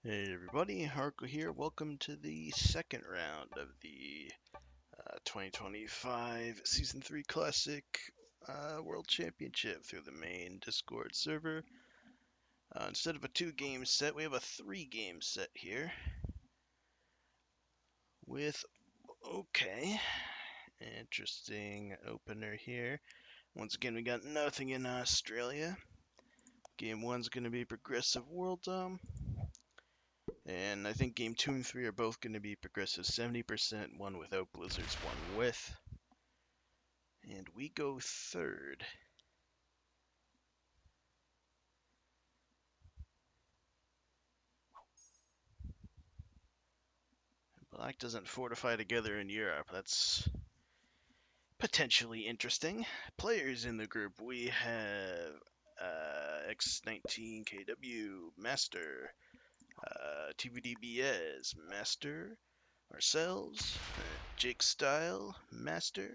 Hey everybody, Arco here. Welcome to the second round of the 2025 Season 3 Classic World Championship through the main Discord server. Instead of a 2-game set, we have a 3-game set here. With, okay, interesting opener here. Once again, we got nothing in Australia. Game 1's going to be Progressive Worlddom. And I think game 2 and 3 are both going to be progressive 70%, one without blizzards, one with. And we go third. Black doesn't fortify together in Europe. That's potentially interesting. Players in the group, we have X19KW, Master, TvdBiez, Master, ourselves, Jake Style, Master.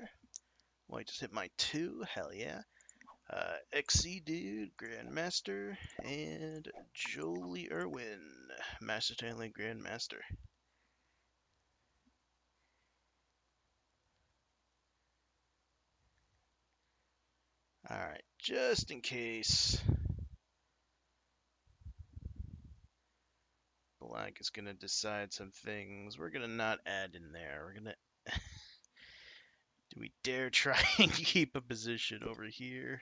White just hit my 2, hell yeah. XC Dude, Grandmaster, and JoleyIrwin, Master Tailing Grandmaster. Alright, just in case Black is going to decide some things, we're going to not add in there. We're going to... Do we dare try and keep a position over here?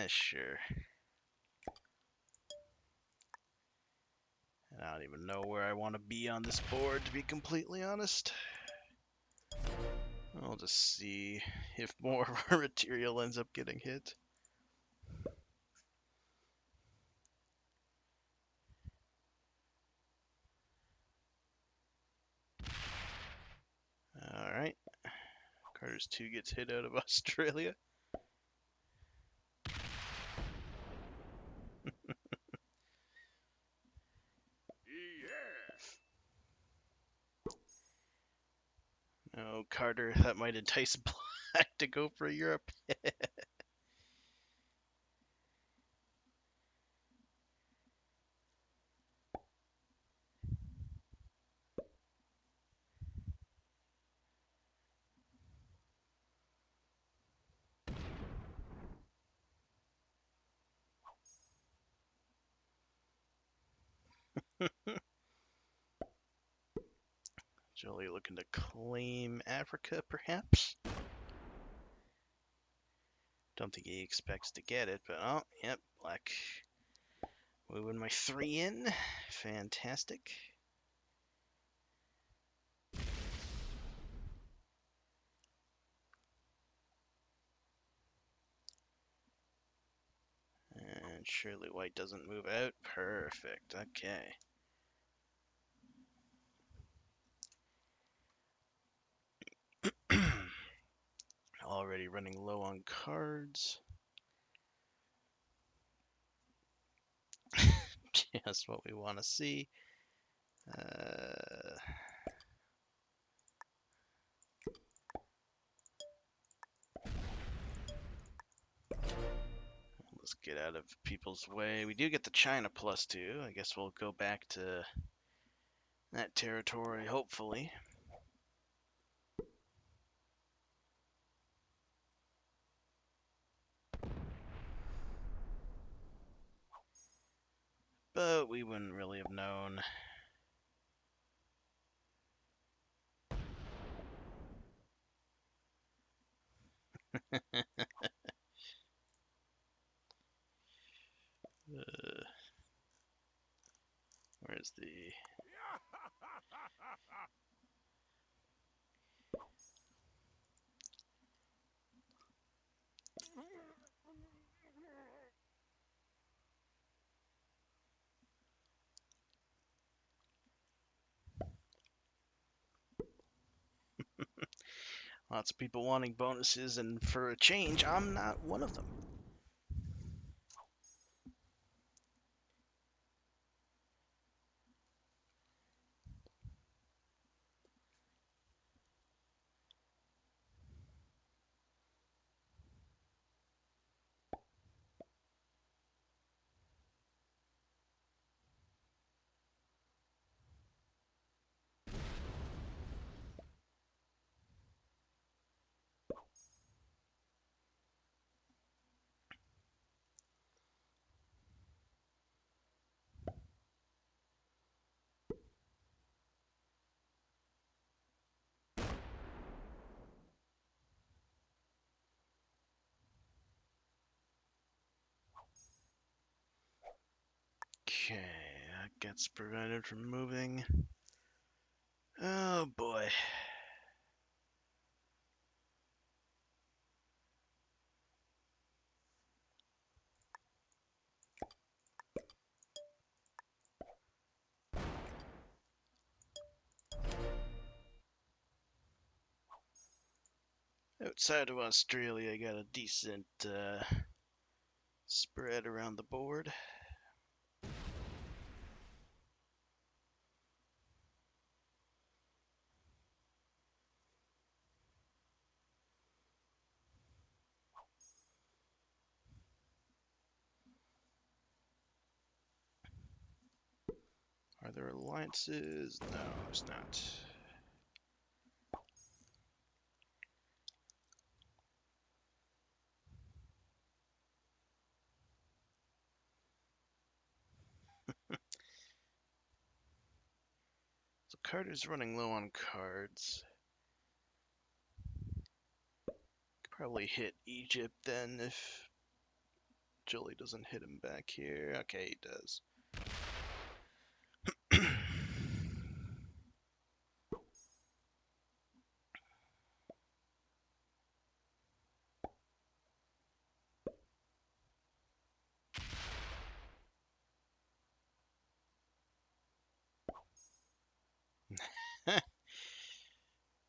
Sure. I don't even know where I want to be on this board, to be completely honest. I'll just see if more of our material ends up getting hit. Alright. Carter's 2 gets hit out of Australia. Oh, Carter, that might entice Black to go for Europe. Jolie looking to claim Africa, perhaps? Don't think he expects to get it, but oh, yep, Black moving my 3 in. Fantastic. And surely White doesn't move out. Perfect, okay. Already running low on cards. Just what we want to see. Let's get out of people's way. We do get the China +2. I guess we'll go back to that territory, hopefully. But we wouldn't really have known. Where's the... Lots of people wanting bonuses, and for a change, I'm not one of them. Okay, that gets prevented from moving. Oh boy. Outside of Australia, I got a decent spread around the board. Are there alliances? No, there's not. So Carter's running low on cards. Could probably hit Egypt then if Jolie doesn't hit him back here. Okay, he does.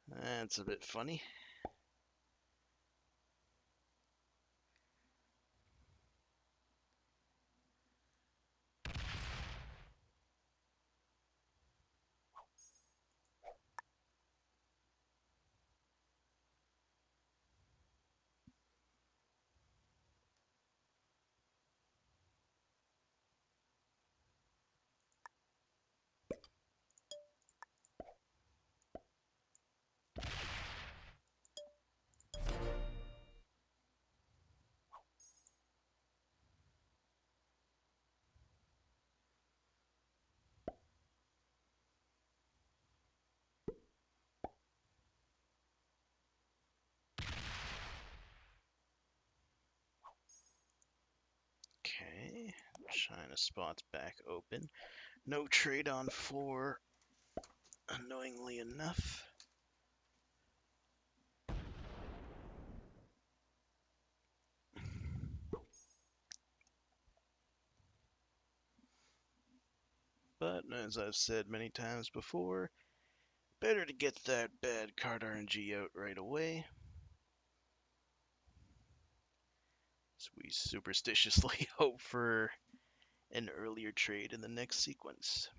That's a bit funny. Okay, China spot's back open. No trade on 4, annoyingly enough. But as I've said many times before, better to get that bad card RNG out right away. So we superstitiously hope for an earlier trade in the next sequence.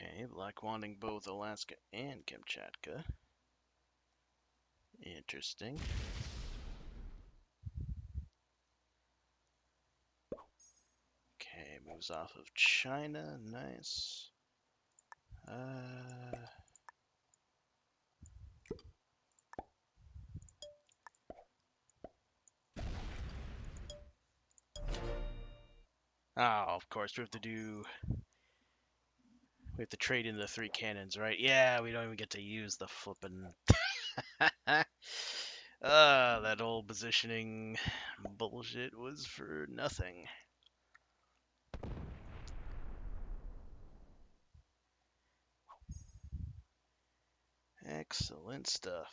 Okay, like wanting both Alaska and Kamchatka. Interesting. Okay, moves off of China. Nice. Oh, of course, we have to trade in the 3 cannons, right? Yeah, we don't even get to use the flippin' that old positioning bullshit was for nothing. Excellent stuff.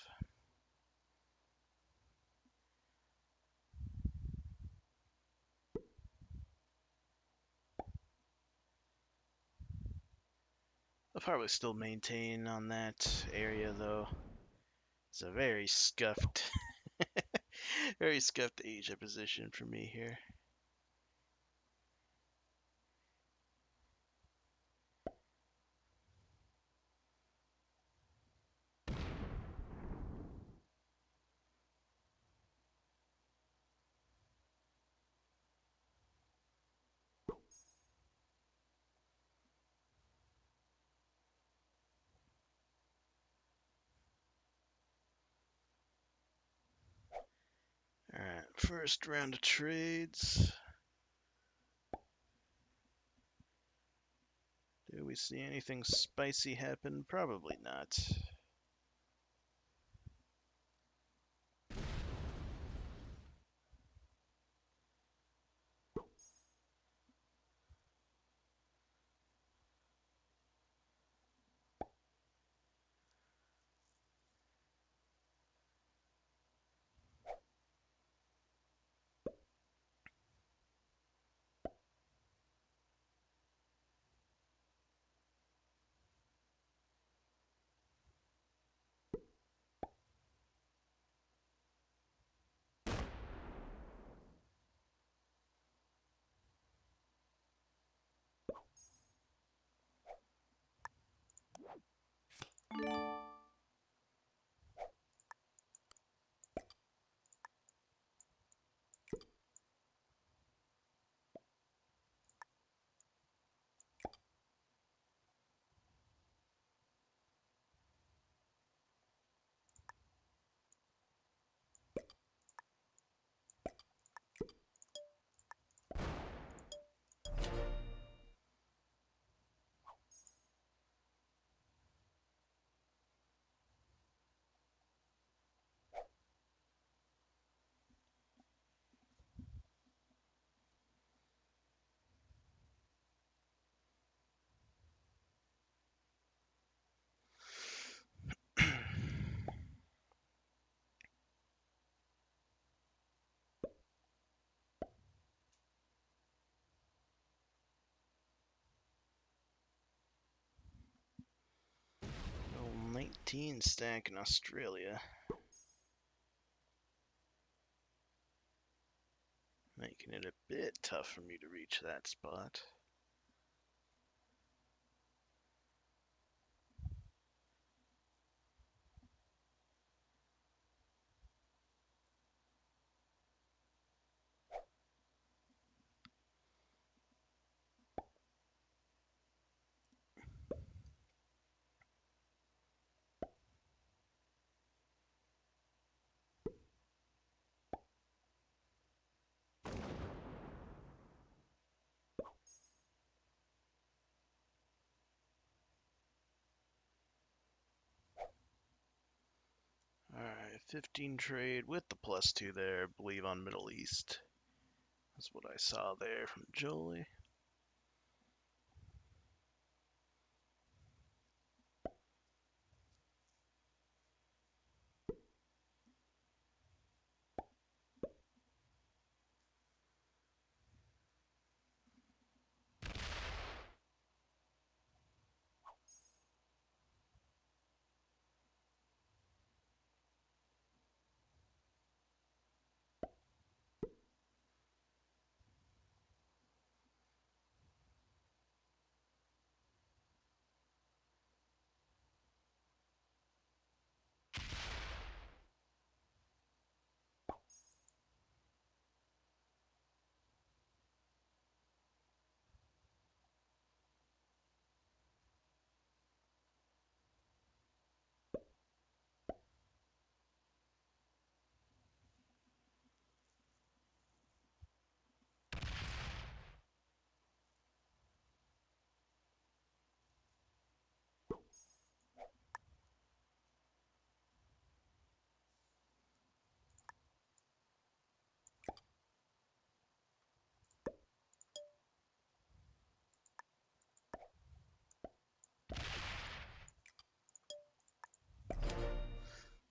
I'll probably still maintain on that area though. It's a very scuffed, very scuffed Asia position for me here. First round of trades. Do we see anything spicy happen? Probably not. Oh, 19 stack in Australia. Making it a bit tough for me to reach that spot. Alright, 15 trade with the +2 there, I believe on Middle East. That's what I saw there from Jolie.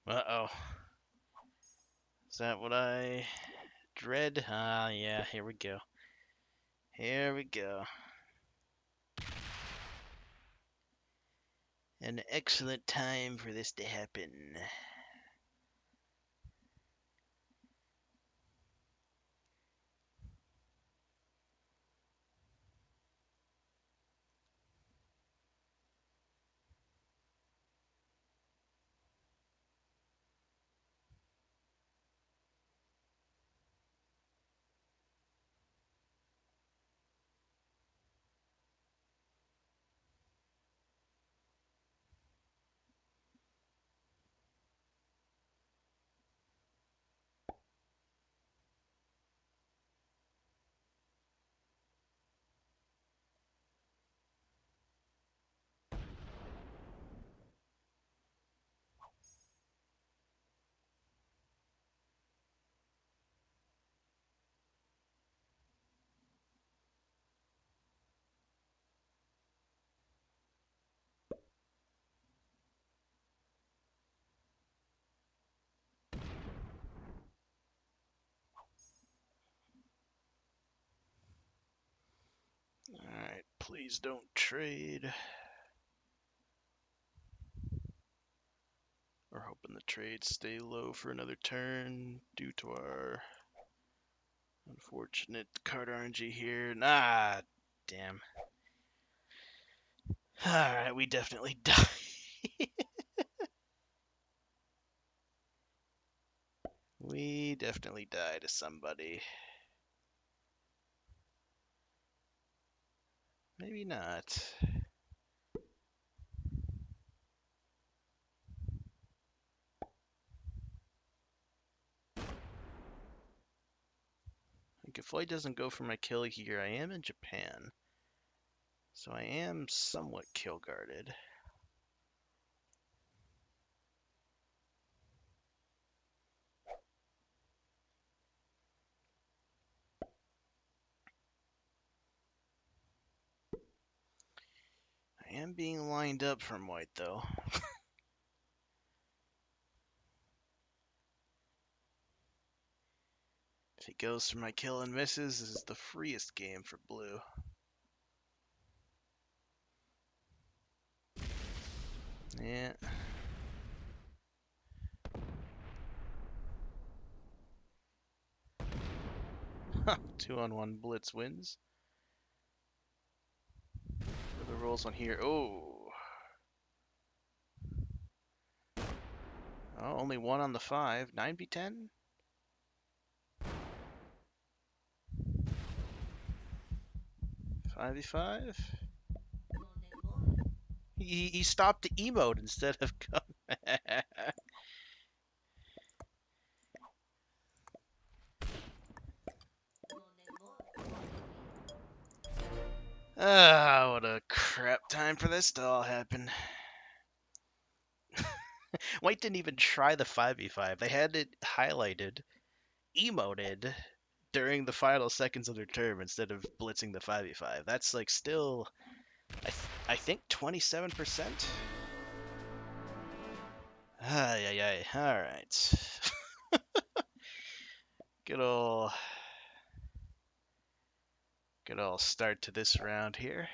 Uh-oh. Is that what I dread? Ah, yeah, here we go. Here we go. An excellent time for this to happen. Please don't trade. We're hoping the trades stay low for another turn due to our unfortunate card RNG here. Nah, damn. Alright, we definitely die. We definitely die to somebody. Maybe not. Like if Floyd doesn't go for my kill here, I am in Japan. So I am somewhat kill guarded. I am being lined up from white though. If he goes for my kill and misses, this is the freest game for blue. Yeah. Huh, 2-on-1 blitz wins. What are the rolls on here? Oh. Oh, only 1 on the 5. 9v10? Five v five. He stopped the emote instead of coming. Ah, what a crap time for this to all happen. White didn't even try the 5v5. They had it highlighted, emoted during the final seconds of their turn instead of blitzing the 5v5. That's like still, I think 27%. Ay, ay, ay. All right. Good ol' start to this round here.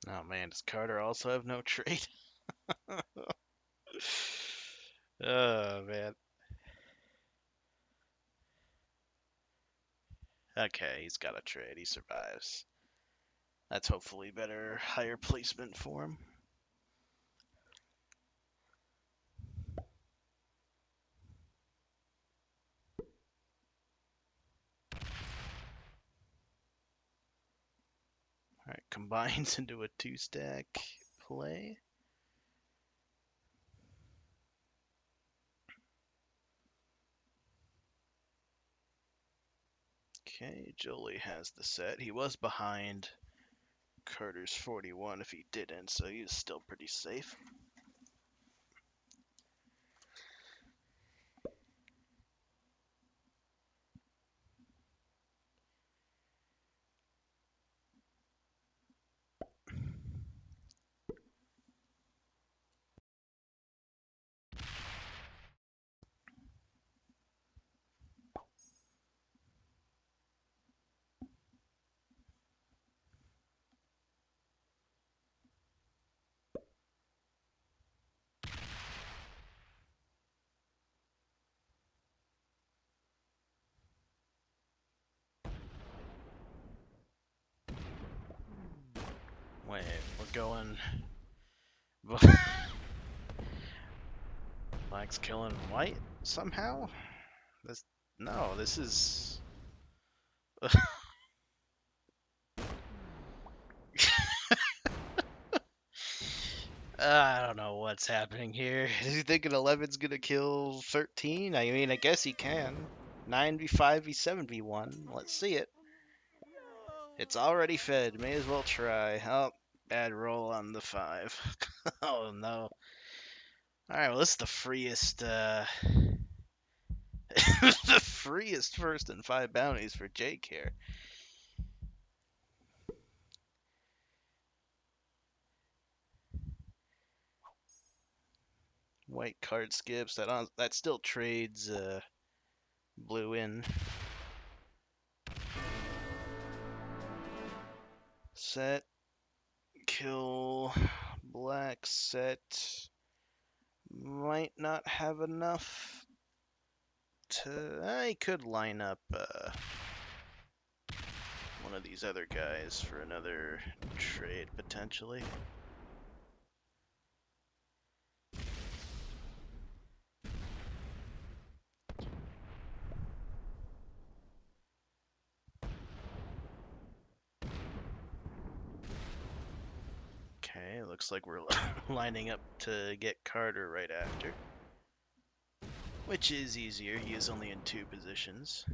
Oh man, does Carter also have no trade? Oh man. Okay, he's got a trade. He survives. That's hopefully better, higher placement for him. Alright, combines into a 2-stack play. Okay, Jolie has the set. He was behind Carter's 41 if he didn't, so he's still pretty safe. Wait, we're going... Black's killing white somehow? No, this is... I don't know what's happening here. Is he thinking 11's gonna kill 13? I mean, I guess he can. 9v5v7v1. Let's see it. It's already fed. May as well try. Oh, bad roll on the 5. Oh no. Alright, well this is the freest the freest first and 5 bounties for Jake here. White card skips. That still trades blue in. Set. Kill. Black set. Might not have enough to... I could line up one of these other guys for another trade, potentially. Okay, looks like we're lining up to get Carter right after. Which is easier, he is only in 2 positions.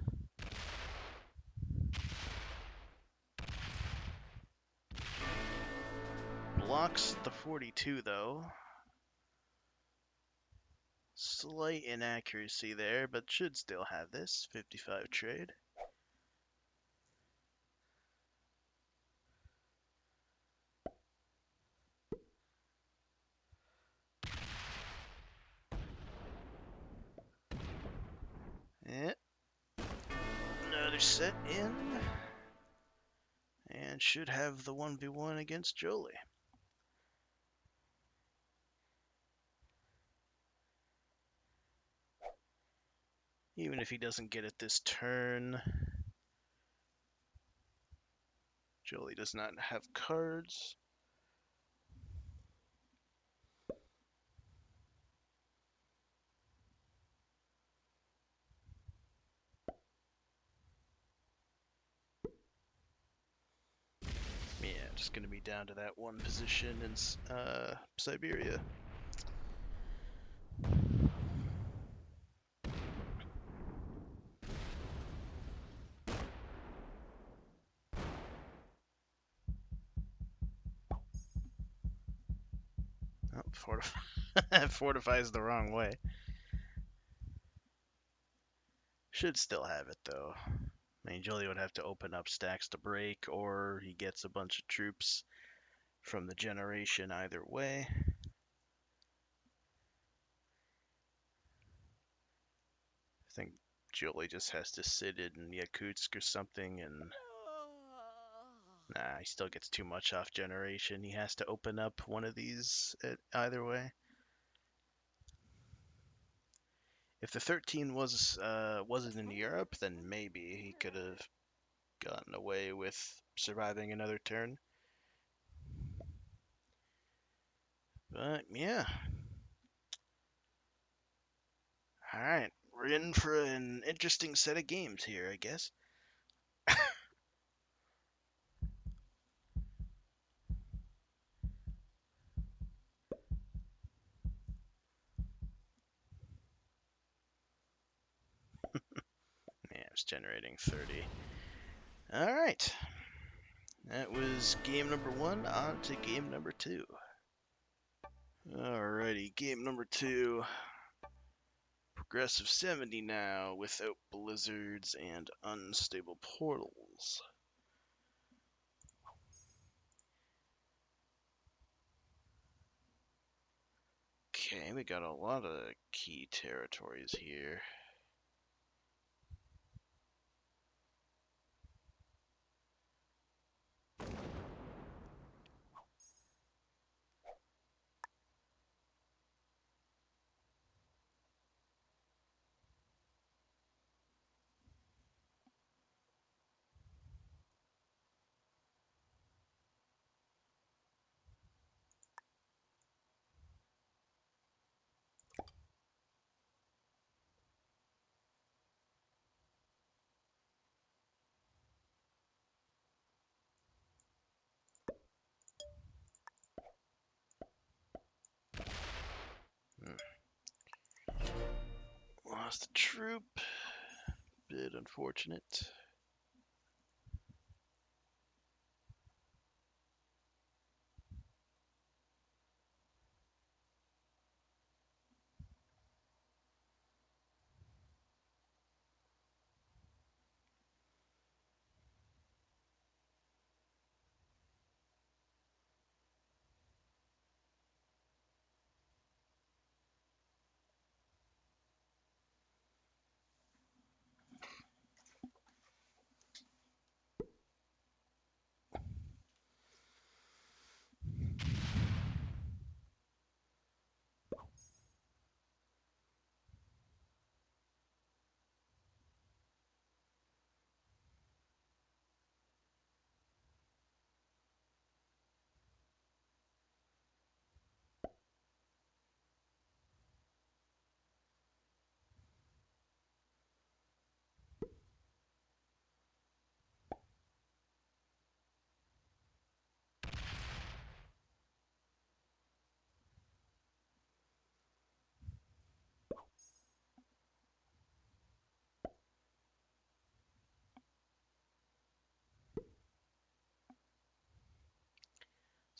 Blocks the 42 though. Slight inaccuracy there, but should still have this. 55 trade. Yep. Another set in. And should have the 1v1 against Jolie. Even if he doesn't get it this turn, Jolie does not have cards. Yeah, just gonna be down to that one position in Siberia. Oh, fortifies the wrong way. Should still have it though. I mean, Jolie would have to open up stacks to break, or he gets a bunch of troops from the generation either way. I think Jolie just has to sit in Yakutsk or something, and nah, he still gets too much off generation. He has to open up one of these either way. If the 13 wasn't in Europe, then maybe he could have gotten away with surviving another turn. But yeah. Alright, we're in for an interesting set of games here, I guess. Yeah, it's generating 30. Alright. That was game number 1, on to game number 2. Alrighty, game number 2. Progressive 70 now, without blizzards and unstable portals. Okay, we got a lot of key territories here. Lost a troop. Bit unfortunate.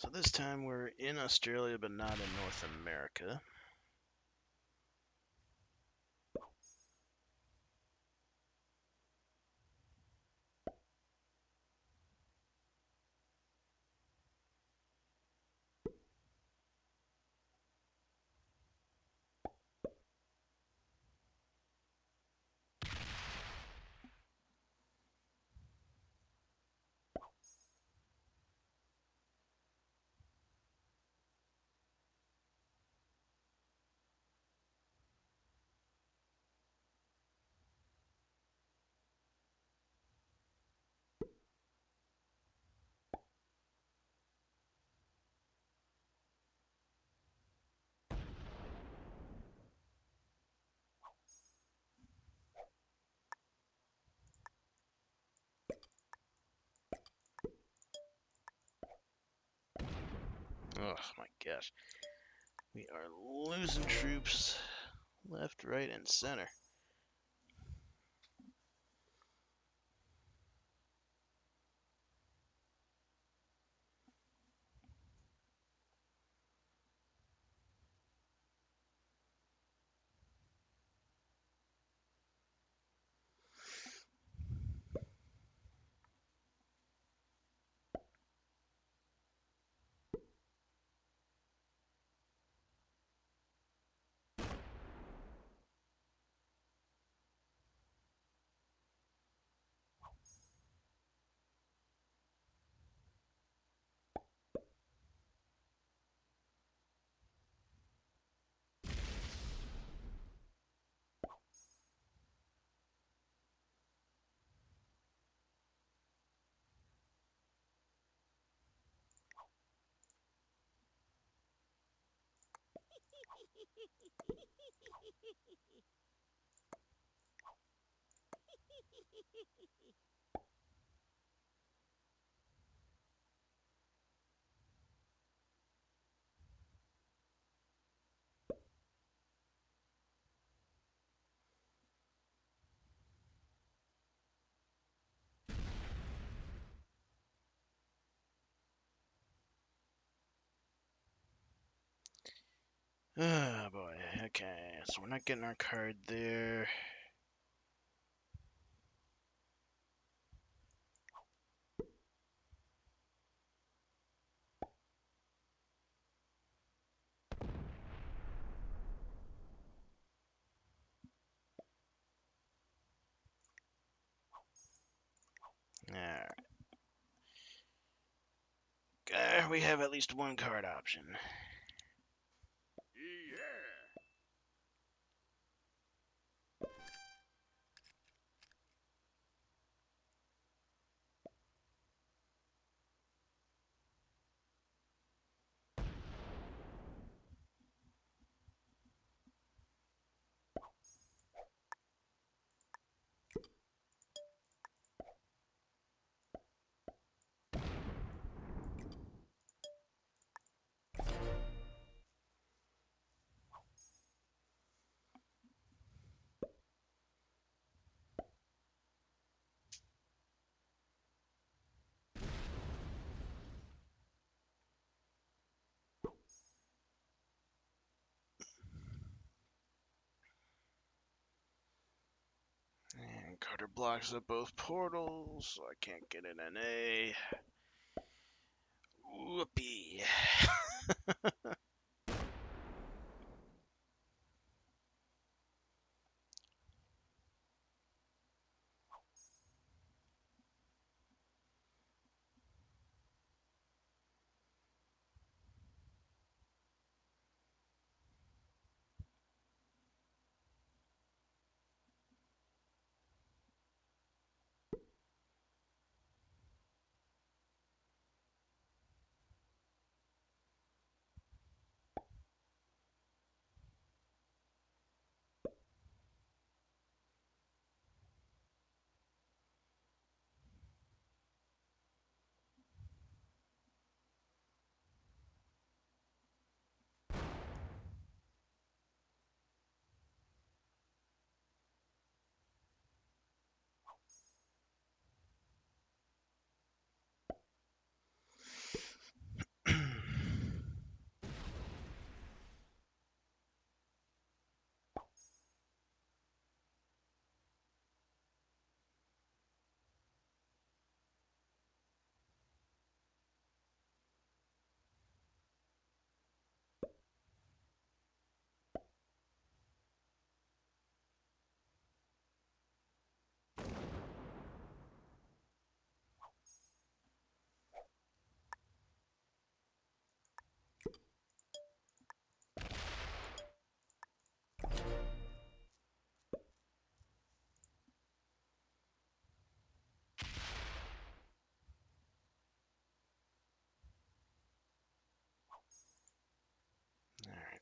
So this time we're in Australia, but not in North America. Oh my gosh. We are losing troops left, right, and center. Oh boy, okay, so we're not getting our card there. Alright. We have at least one card option. And Carter blocks up both portals, so I can't get an NA. Whoopee.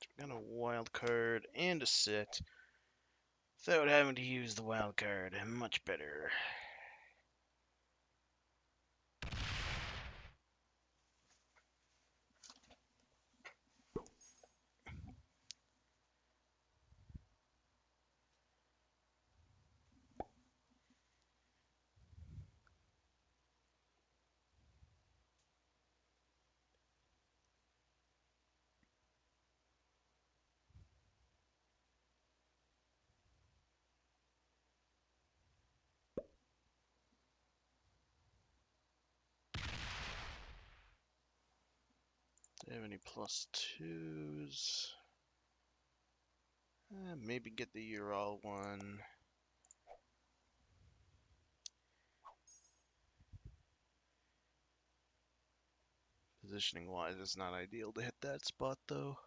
we got a wild card and a sit without having to use the wild card. Much better. Do they have any plus twos? Maybe get the Ural one. Positioning wise, it's not ideal to hit that spot though.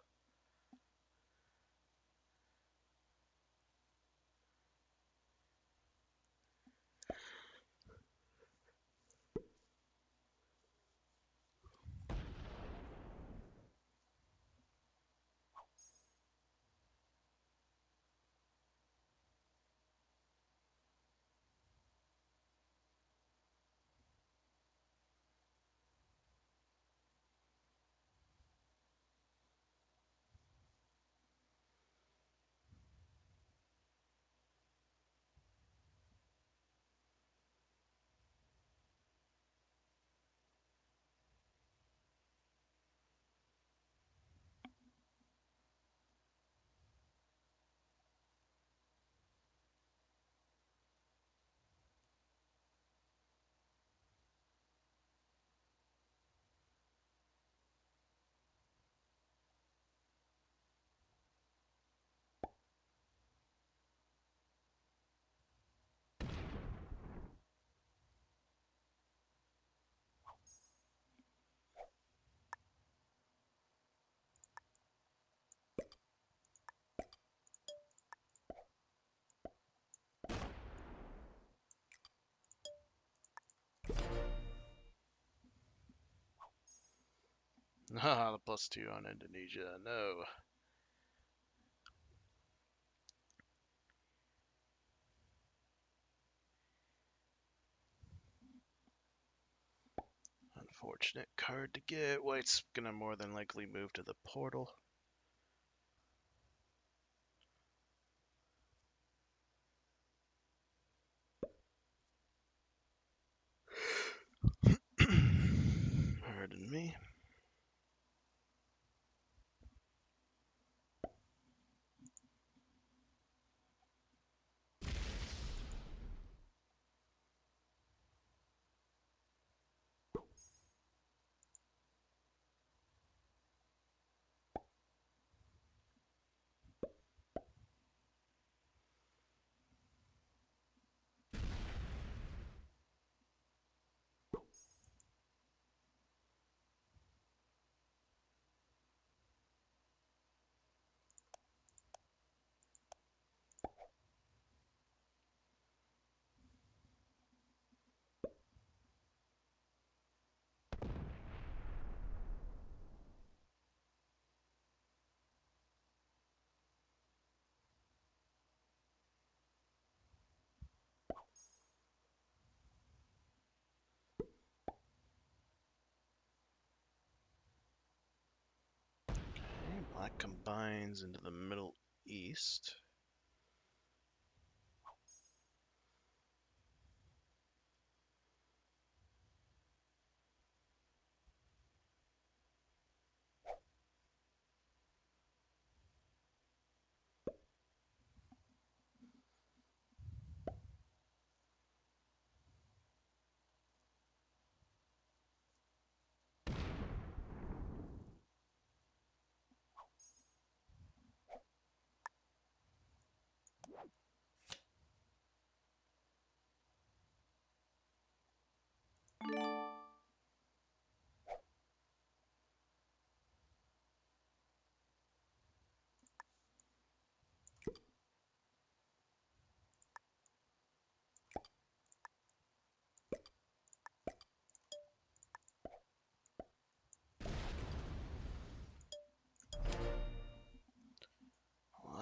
Ah, the plus two on Indonesia. No. Unfortunate card to get. White's gonna more than likely move to the portal. Pardon me. Okay, black combines into the Middle East.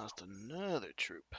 lost another troop.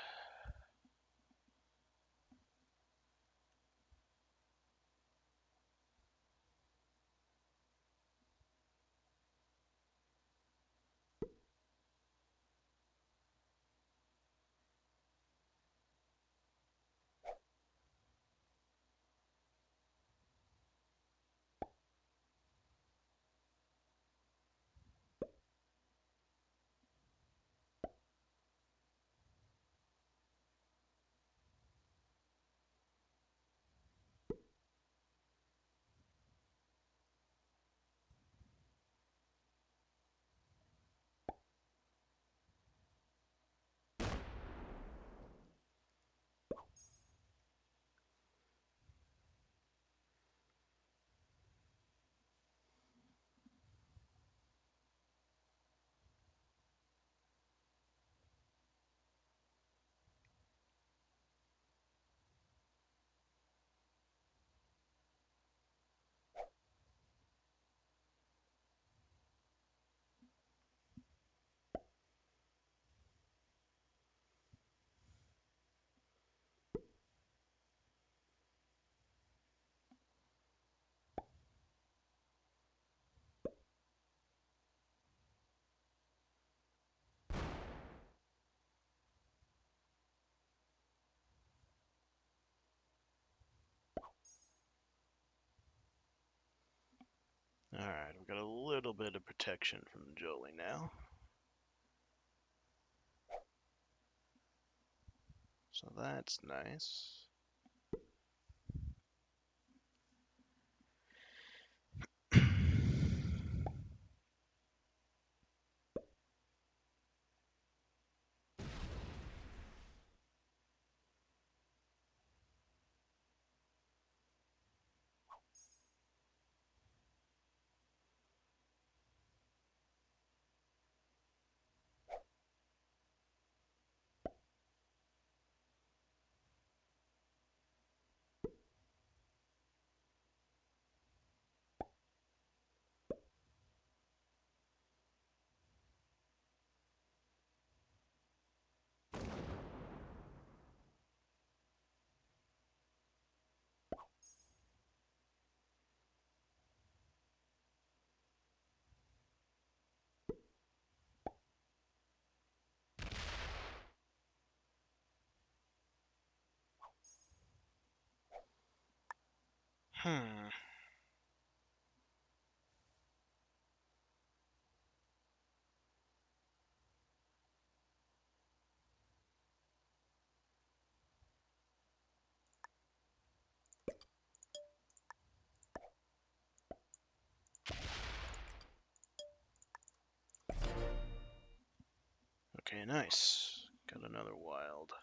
Alright, we've got a little bit of protection from Jolie now. So that's nice. Hmm. Okay, nice. Got another wild.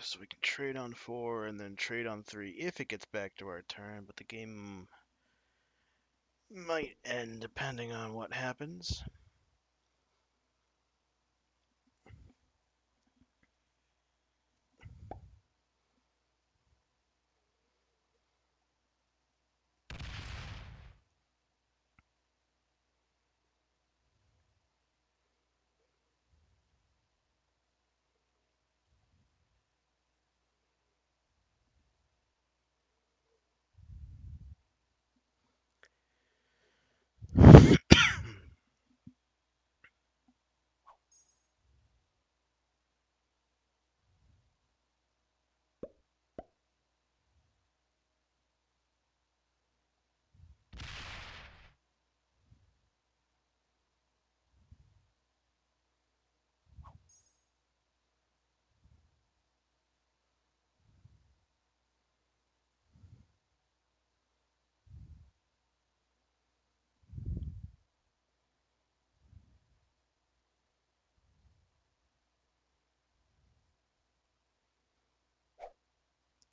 So we can trade on 4 and then trade on 3 if it gets back to our turn, but the game might end depending on what happens.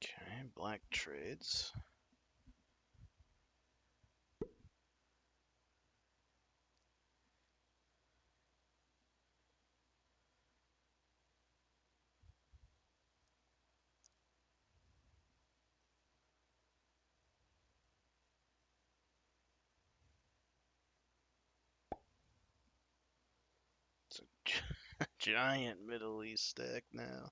Okay, black trades. It's a giant Middle East stack now.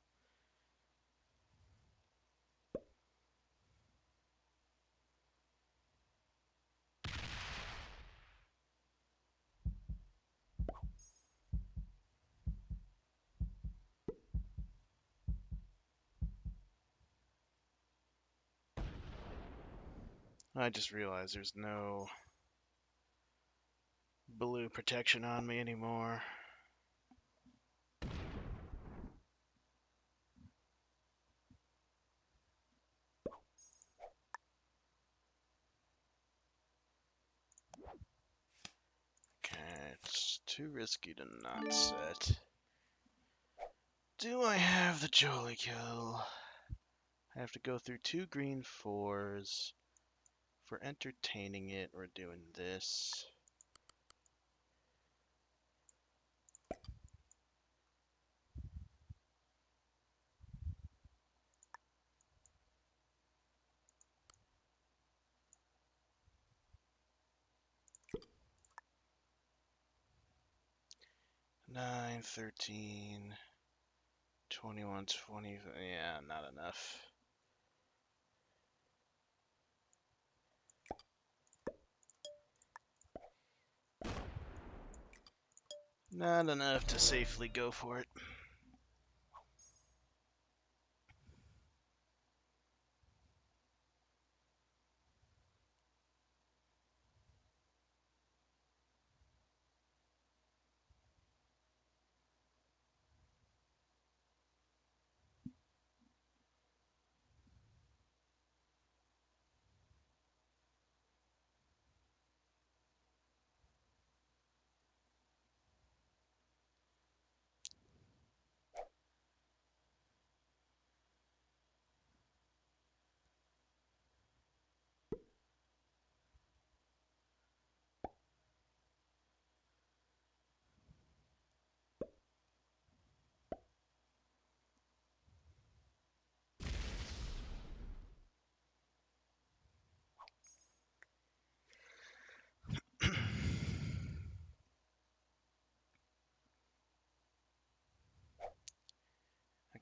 I just realized there's no blue protection on me anymore. Okay, it's too risky to not set. Do I have the Jolie kill? I have to go through 2 green 4s. For entertaining it, we're doing this. Nine, 13, 21, 20. Yeah, not enough. Not enough to safely go for it.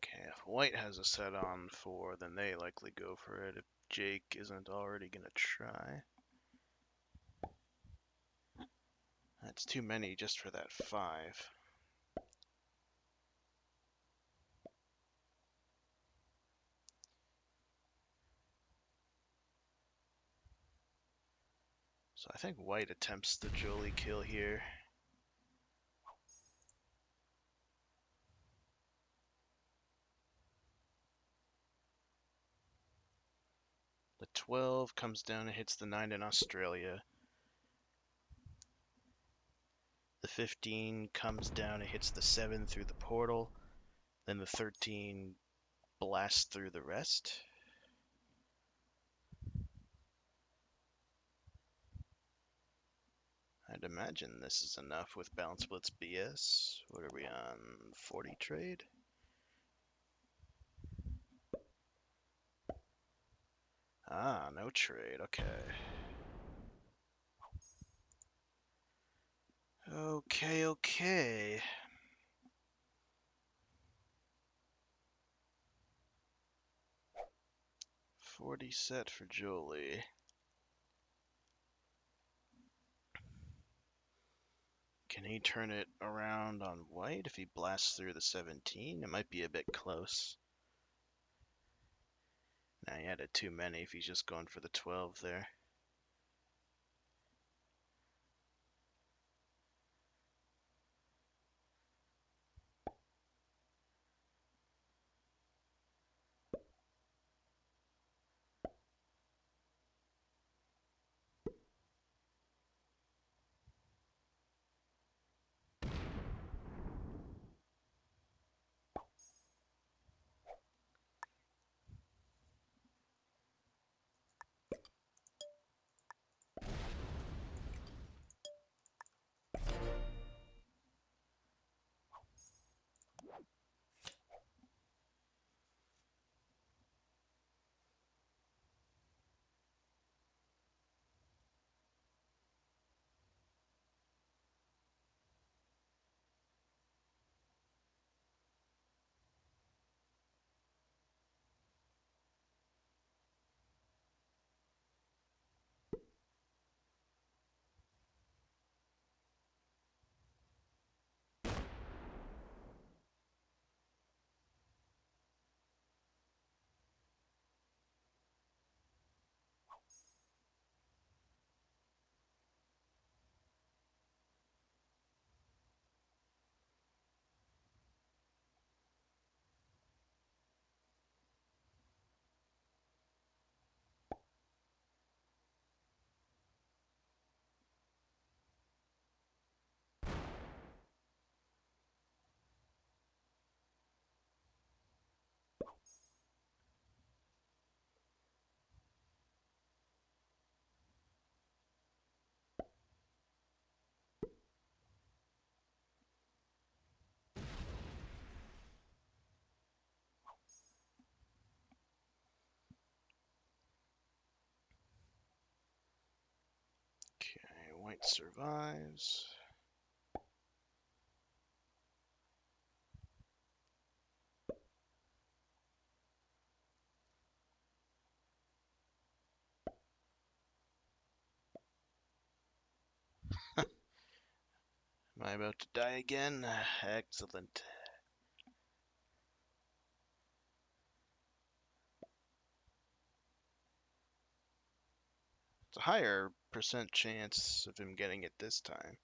Okay, if white has a set on 4, then they likely go for it if Jake isn't already gonna try. That's too many just for that 5. So I think white attempts the Jolie kill here. The 12 comes down and hits the 9 in Australia. The 15 comes down and hits the 7 through the portal. Then the 13 blasts through the rest. I'd imagine this is enough with Balance Blitz BS. What are we on? 40 trade? Ah, no trade. Okay. Okay. 40 set for Jolie. Can he turn it around on white if he blasts through the 17? It might be a bit close. Nah, he added too many if he's just going for the 12 there. White survives. Am I about to die again? Excellent. It's a higher percent chance of him getting it this time.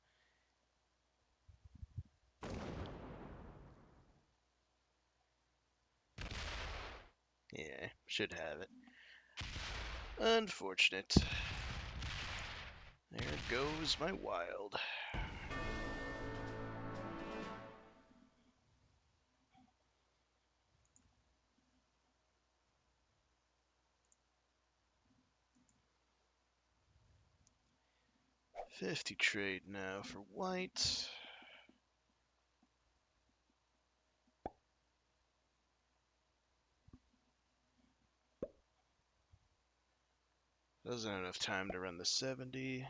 Yeah, should have it. Unfortunate. There goes my wild. $50 trade now for white. Doesn't have enough time to run the 70.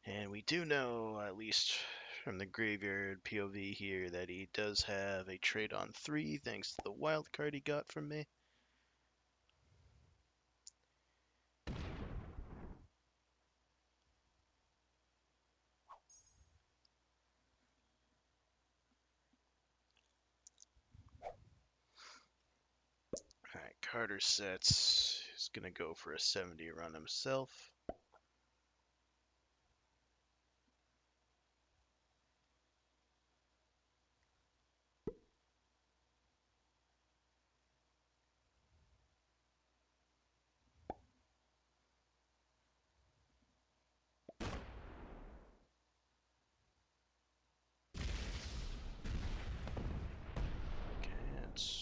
And we do know, at least from the graveyard POV here, that he does have a trade on 3 thanks to the wild card he got from me. Alright, Carter sets. He's gonna go for a 70 run himself.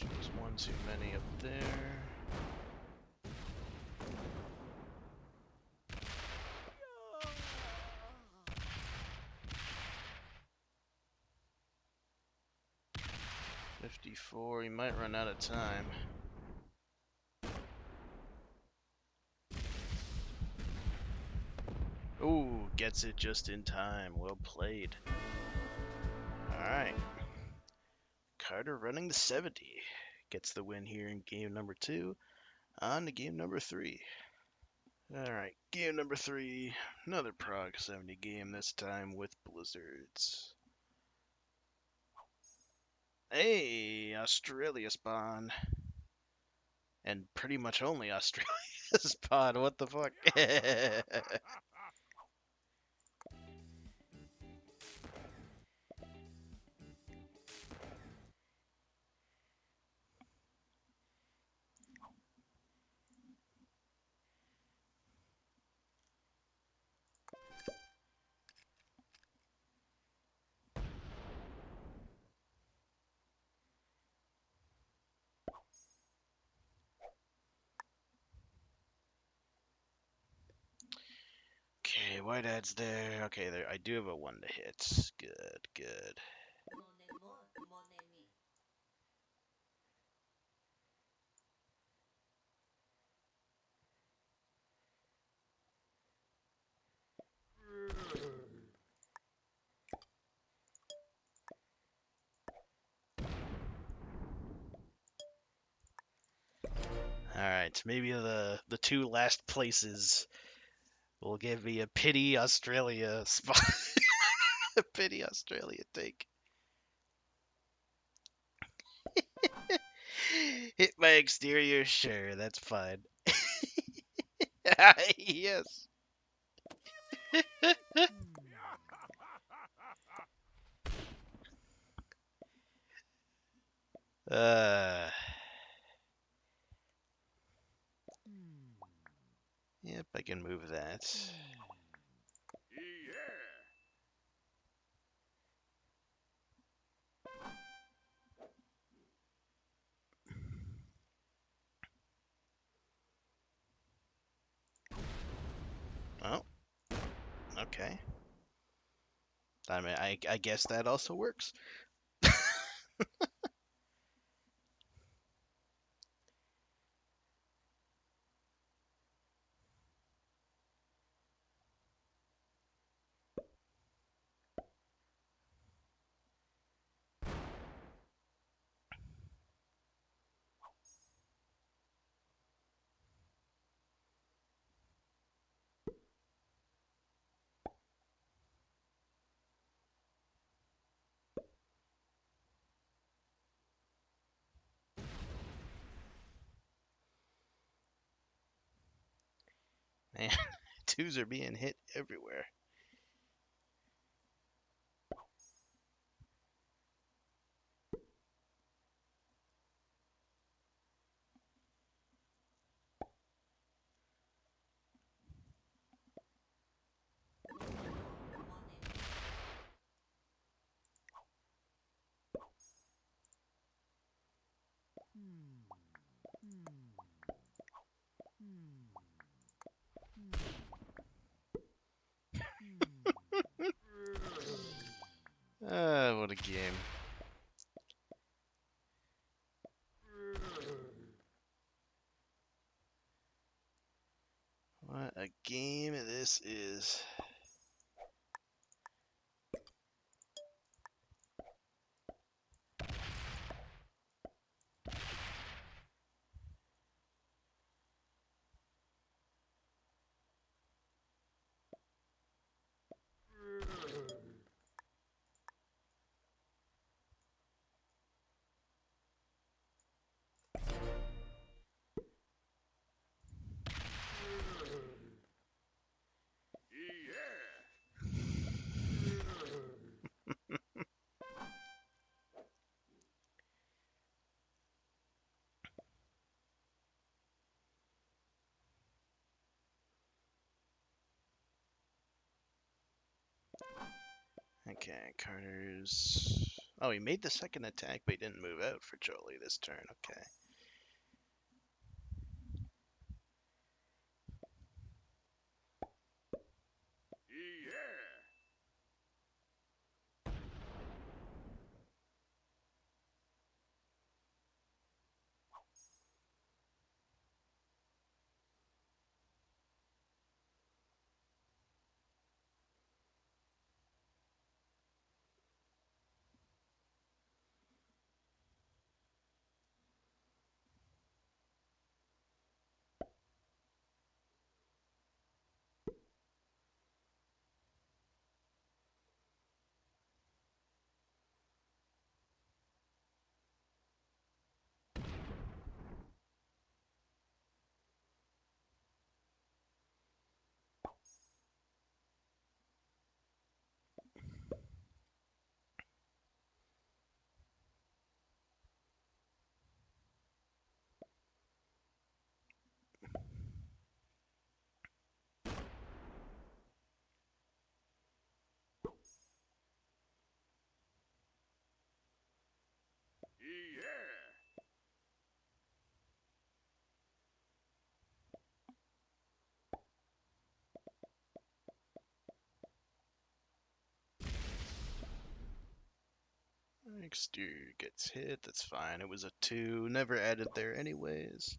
That was one too many up there. $54, he might run out of time. Ooh, gets it just in time. Well played. Alright. Carter running the 70. Gets the win here in game number 2. On to game number 3. Alright, game number 3. Another Prague 70 game, this time with Blizzards. Hey, Australia spawn. And pretty much only Australia spawn. What the fuck? Okay, white ad's there. Okay, there. I do have a 1 to hit. Good, good. Alright, maybe the 2 last places will give me a pity Australia spot. A pity Australia take. Hit my exterior, sure, that's fine. Yes. uh. Yep, I can move that. Oh, okay. I mean, I guess that also works. Man, twos are being hit everywhere. What a game. What a game this is. Okay, Carter's... Oh, he made the second attack, but he didn't move out for Jolie this turn. Okay. Exterior gets hit. That's fine. It was a 2. Never added there anyways.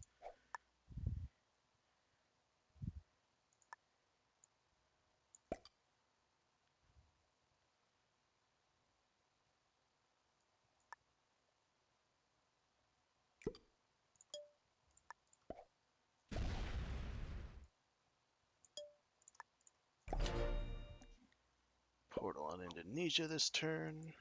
Portal on Indonesia this turn.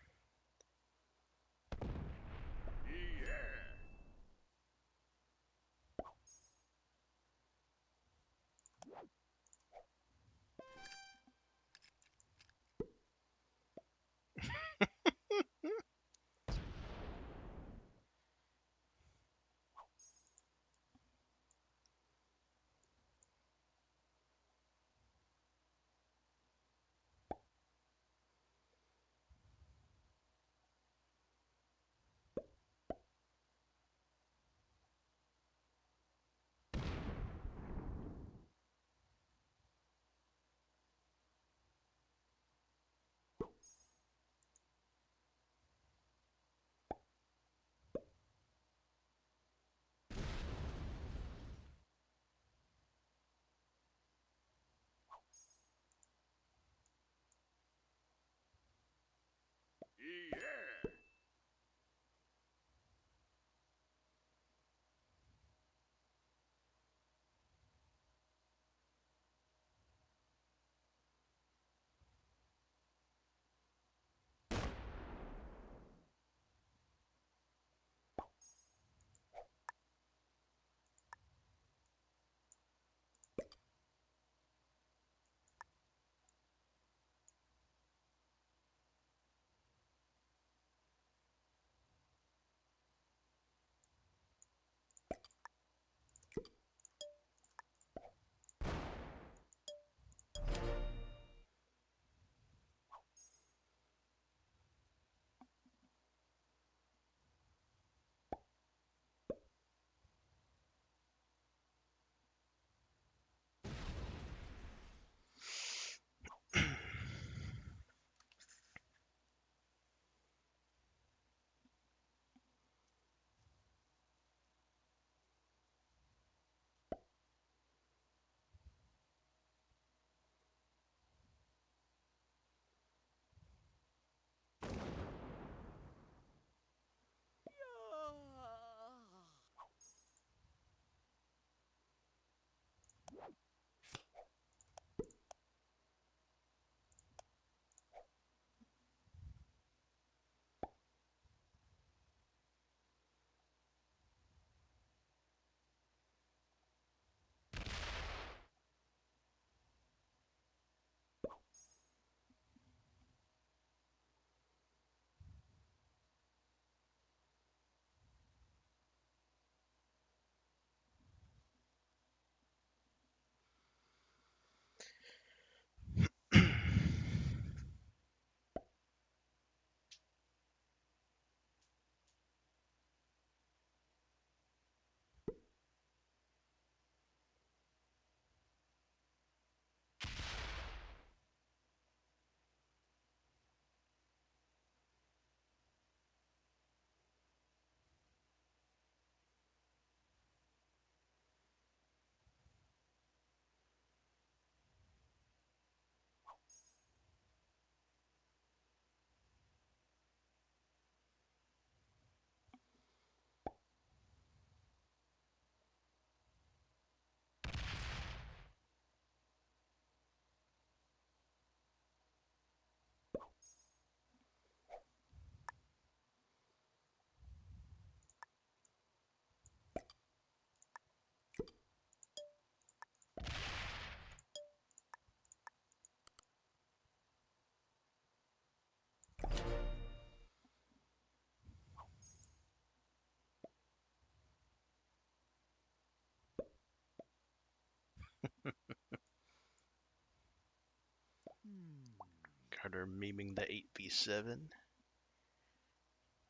Carter memeing the 8v7.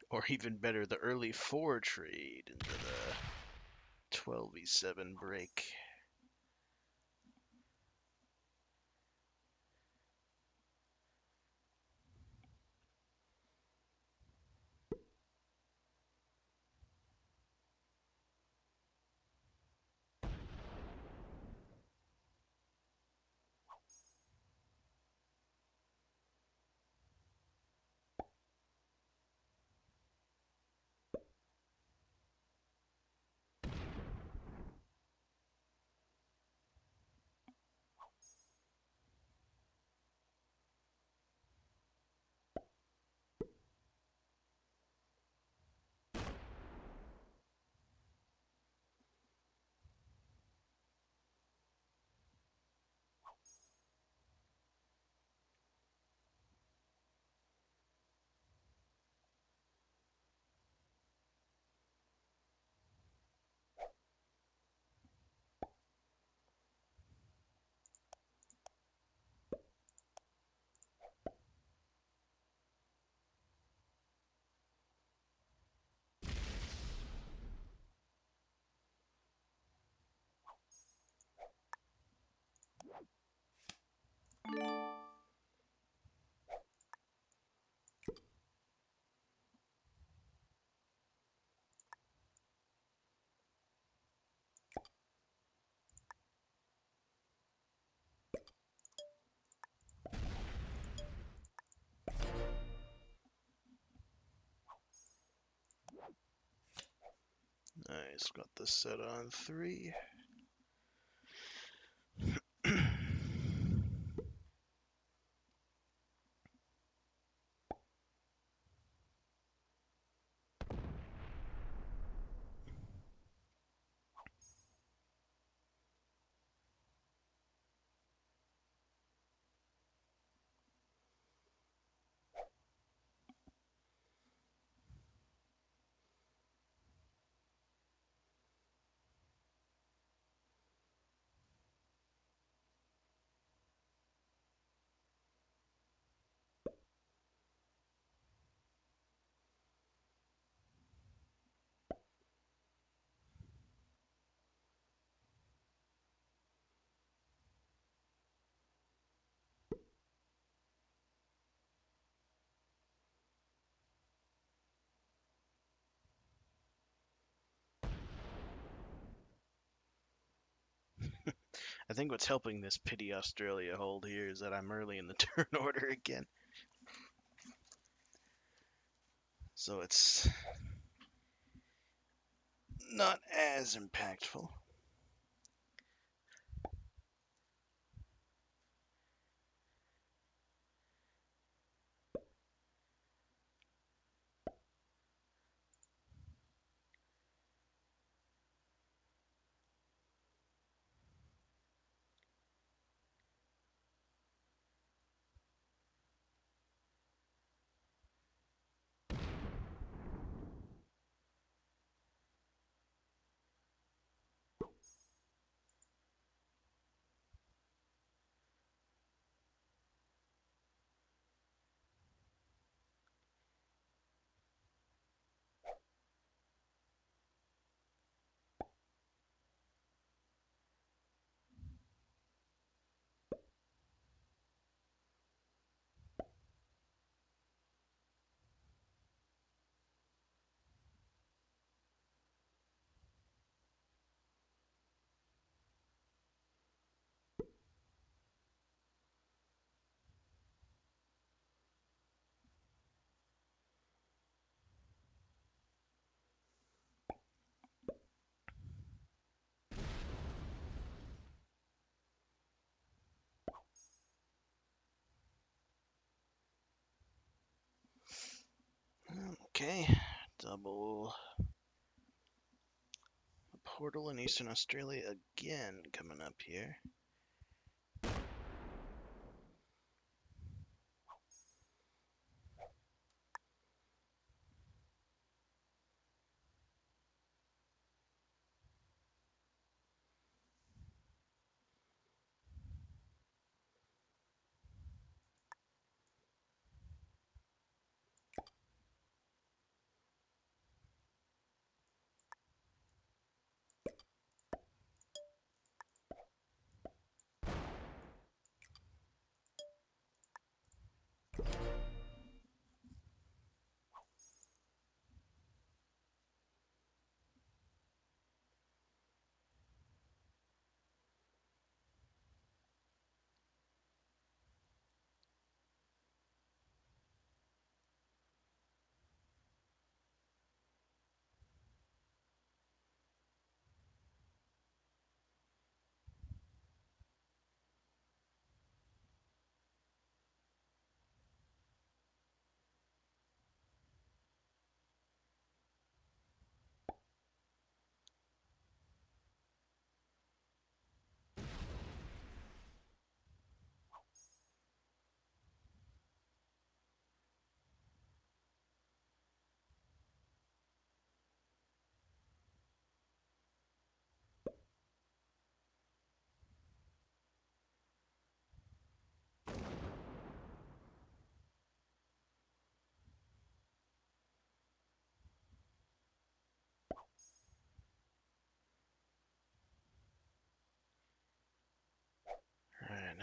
Or even better, the early 4 trade into the 12v7 break. Nice, got this set on 3. I think what's helping this pity Australia hold here is that I'm early in the turn order again. So it's not as impactful. Okay, double portal in Eastern Australia again coming up here.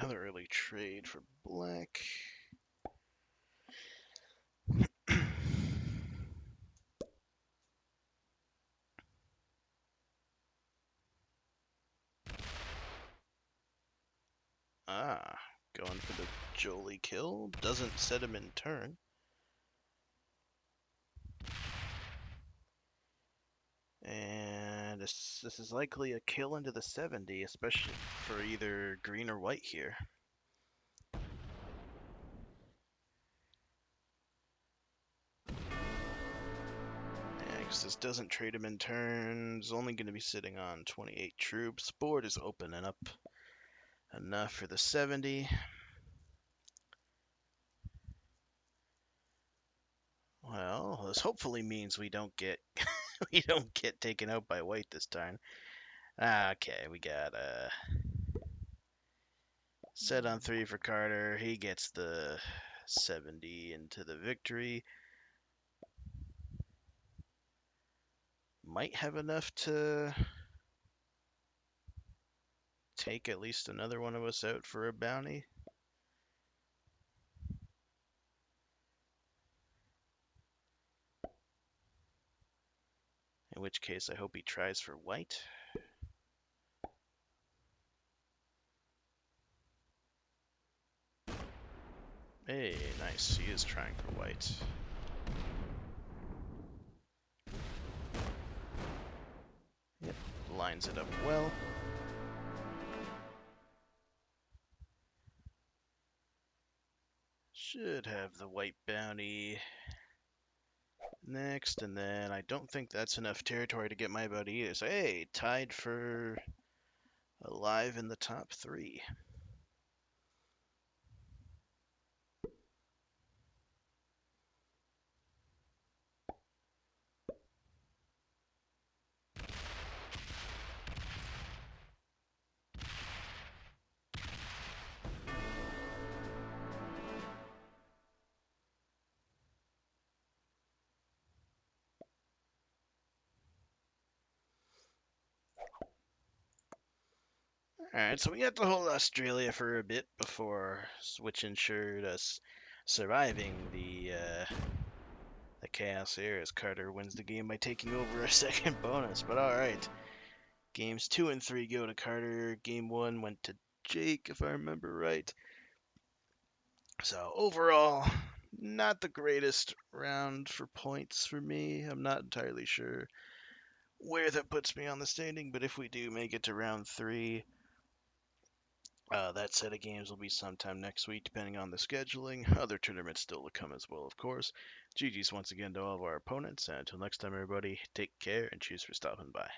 another early trade for black. Ah, going for the Jolie kill. Doesn't set him in turn. And this is likely a kill into the 70, especially for either green or white here. Yeah, because this doesn't trade him in turns. Only going to be sitting on 28 troops. Board is opening up enough for the 70. Well, this hopefully means we don't get we don't get taken out by white this turn. Okay, we got set on 3 for Carter. He gets the 70 into the victory. Might have enough to take at least another one of us out for a bounty. In which case, I hope he tries for white. Hey, nice. He is trying for white. Yep, lines it up well. Should have the white bounty next, and then I don't think that's enough territory to get my bounty either. So, hey, tied for alive in the top 3. Alright, so we got to hold Australia for a bit before Switch ensured us surviving the chaos here as Carter wins the game by taking over a second bonus. But alright, games 2 and 3 go to Carter. Game 1 went to Jake, if I remember right. So overall, not the greatest round for points for me. I'm not entirely sure where that puts me on the standing, but if we do make it to round 3, that set of games will be sometime next week, depending on the scheduling. Other tournaments still to come as well, of course. GG's once again to all of our opponents, and until next time, everybody, take care and cheers for stopping by.